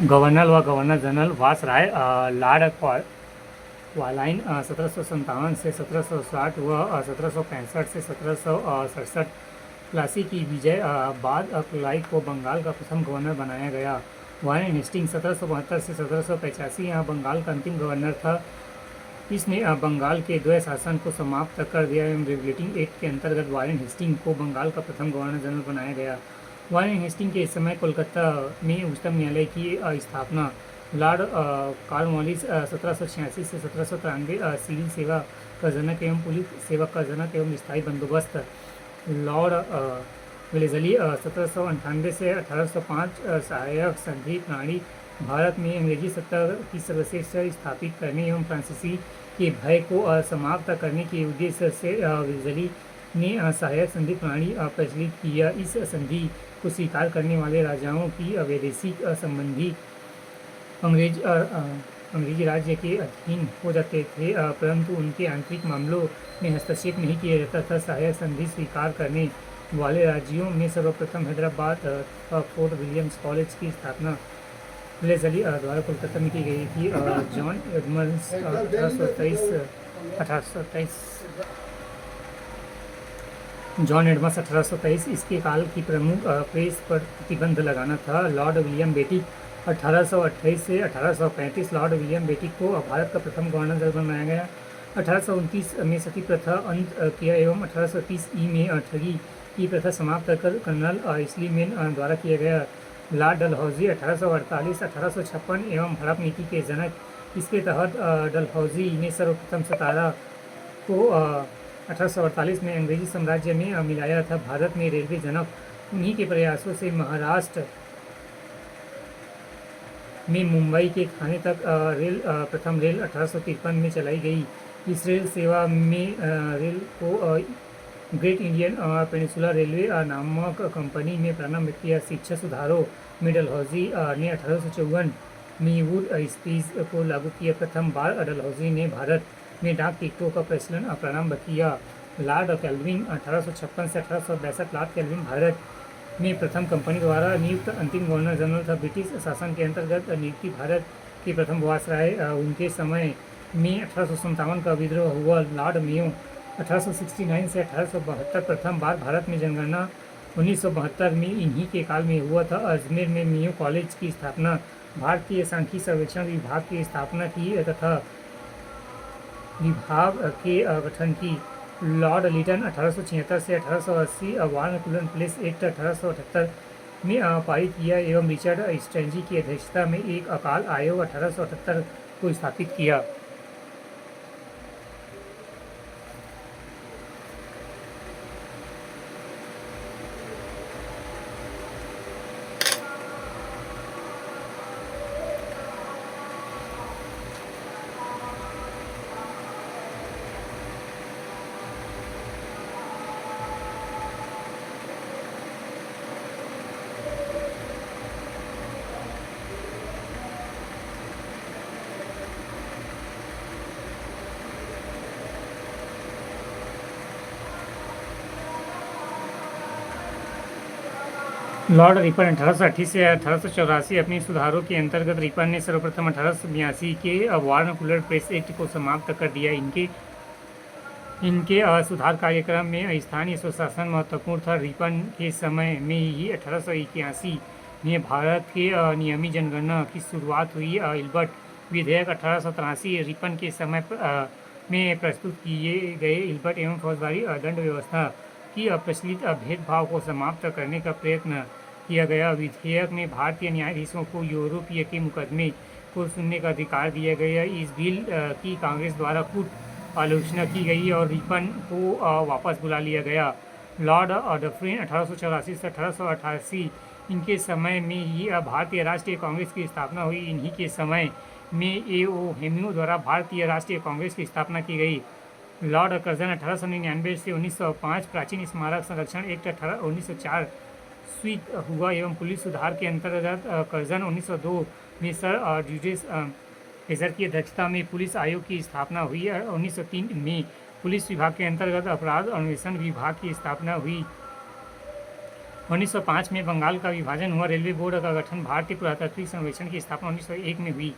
Governor व governor general वासराय Lord क्वालाइन 1757 से 1760 व 1765 से 1767 प्लासी की विजय बाद क्लाइव को बंगाल का प्रथम गवर्नर बनाया गया। वारेन हेस्टिंग 1772 से 1785 यहाँ बंगाल का अंतिम गवर्नर था। इसने बंगाल के द्वैध शासन को समाप्त कर दिया एवं रेगुलेटिंग एक्ट के अंतर्गत वारेन हेस्टिंग को बंगाल का प्रथम गवर्नर जनरल बनाया गया। वारेन हेस्टिंग के समय कोलकाता में उच्चतम न्यायालय की स्थापना, लॉर्ड कॉर्नवालिस 1786 से 1793 सिविल सेवा का जनक एवं पुलिस सेवा का जनक एवं स्थायी बंदोबस्त, लॉर्ड वेलेस्ली 1798 से 1805 सहायक संधि प्रणाली, भारत में अंग्रेजी सत्ता की सर्वश्रेष्ठ स्थापित करने एवं फ्रांसीसी के भय को समाप्त करने के उद्देश्य से वेलेस्ली ने सहायक संधि प्रणाली प्रचलित किया। इस संधि को स्वीकार करने वाले राजाओं की वैदेशिक संबंधी अंग्रेजी राज्य के अधीन हो जाते थे, परंतु उनके आंतरिक मामलों में हस्तक्षेप नहीं किया जाता था। सहायक संधि स्वीकार करने वाले राज्यों में सर्वप्रथम हैदराबाद फोर्ट विलियम्स कॉलेज की स्थापना वेलेस्ली द्वारा कोलकाता में की गई थी। जॉन एडमंड्स 1823 इसके काल की प्रमुख प्रेस पर प्रतिबंध लगाना था। लॉर्ड विलियम बेटिक 1828 से 1835 लॉर्ड विलियम बेटिक को भारत का प्रथम गवर्नर जनरल बनाया गया। 1829 में सती प्रथा अंत किया एवं 1830 में ठगी की प्रथा समाप्त कर कर्नल इस्लीमैन द्वारा किया गया। लॉर्ड डलहौजी 1848-1856 एवं हड़प नीति के जनक, इसके तहत डलहौजी ने सर्वप्रथम सतारा को 1848 में अंग्रेजी साम्राज्य में मिलाया था। भारत में रेलवे जनक, उन्हीं के प्रयासों से महाराष्ट्र में मुंबई के थाने तक प्रथम रेल 1853 में चलाई गई। इस रेल सेवा में रेल को ग्रेट इंडियन पेनिनसुला रेलवे नामक कंपनी में प्रारंभ किया। शिक्षा सुधारों में डलहौजी ने 1854 में वुड स्पीच को लागू किया। प्रथम बार डलहौजी ने भारत में डाक टिकटों का प्रचलन प्रारंभ किया। लॉर्ड कैल्विन 1856 से 1862 लॉर्ड कैल्विन भारत में प्रथम कंपनी द्वारा नियुक्त अंतिम गवर्नर जनरल था। ब्रिटिश शासन के अंतर्गत नियुक्ति भारत के प्रथम वायसराय उनके समय में 1857 का विद्रोह हुआ। लॉर्ड मेयो 1869 से 1872 प्रथम बार भारत में जनगणना 1972 में इन्हीं के काल में हुआ था। अजमेर में मेयो कॉलेज की स्थापना, भारतीय सांख्यिकी सर्वेक्षण विभाग की स्थापना की तथा विभाग के गठन की। लॉर्ड लिटन 1876 से 1880 वार्न प्लेस एक्ट 1878 में पारित किया एवं रिचर्ड स्ट्रेंजी की अध्यक्षता में एक अकाल आयोग 1878 को स्थापित किया। लॉर्ड रिपन 1880 से 1884 अपने सुधारों के अंतर्गत रिपन ने सर्वप्रथम 1882 के वार्न प्रेस एक्ट को समाप्त कर दिया। इनके सुधार कार्यक्रम में स्थानीय स्वशासन महत्वपूर्ण था। रिपन के समय में ही 1881 में भारत के नियमित जनगणना की शुरुआत हुई। इल्बर्ट विधेयक 1883 रिपन के समय में प्रस्तुत किए गए इल्बर्ट एवं फौजदारी दंड व्यवस्था की प्रचलित भेदभाव को समाप्त करने का प्रयत्न किया गया। विधेयक में भारतीय न्यायाधीशों को यूरोपीय के मुकदमे को सुनने का अधिकार दिया गया। इस बिल की कांग्रेस द्वारा खूब आलोचना की गई और रिपन को वापस बुला लिया गया। लॉर्ड डफरिन 1884 से 1888 इनके समय में ही भारतीय राष्ट्रीय कांग्रेस की स्थापना हुई। इन्हीं के समय में A.O. हेम्यू द्वारा भारतीय राष्ट्रीय कांग्रेस की स्थापना की गई। लॉर्ड कर्जन 1899 से 1905 प्राचीन स्मारक संरक्षण एक्ट 1904 स्वीक हुआ एवं पुलिस सुधार के अंतर्गत कर्जन 1902 में सर ड्यूडेस हेजर की अध्यक्षता में पुलिस आयोग की स्थापना हुई। 1903 में पुलिस विभाग के अंतर्गत अपराध अन्वेषण विभाग की स्थापना हुई। 1905 में बंगाल का विभाजन हुआ। रेलवे बोर्ड का गठन। भारतीय पुरातात्विक सर्वेक्षण की स्थापना 1901 में हुई।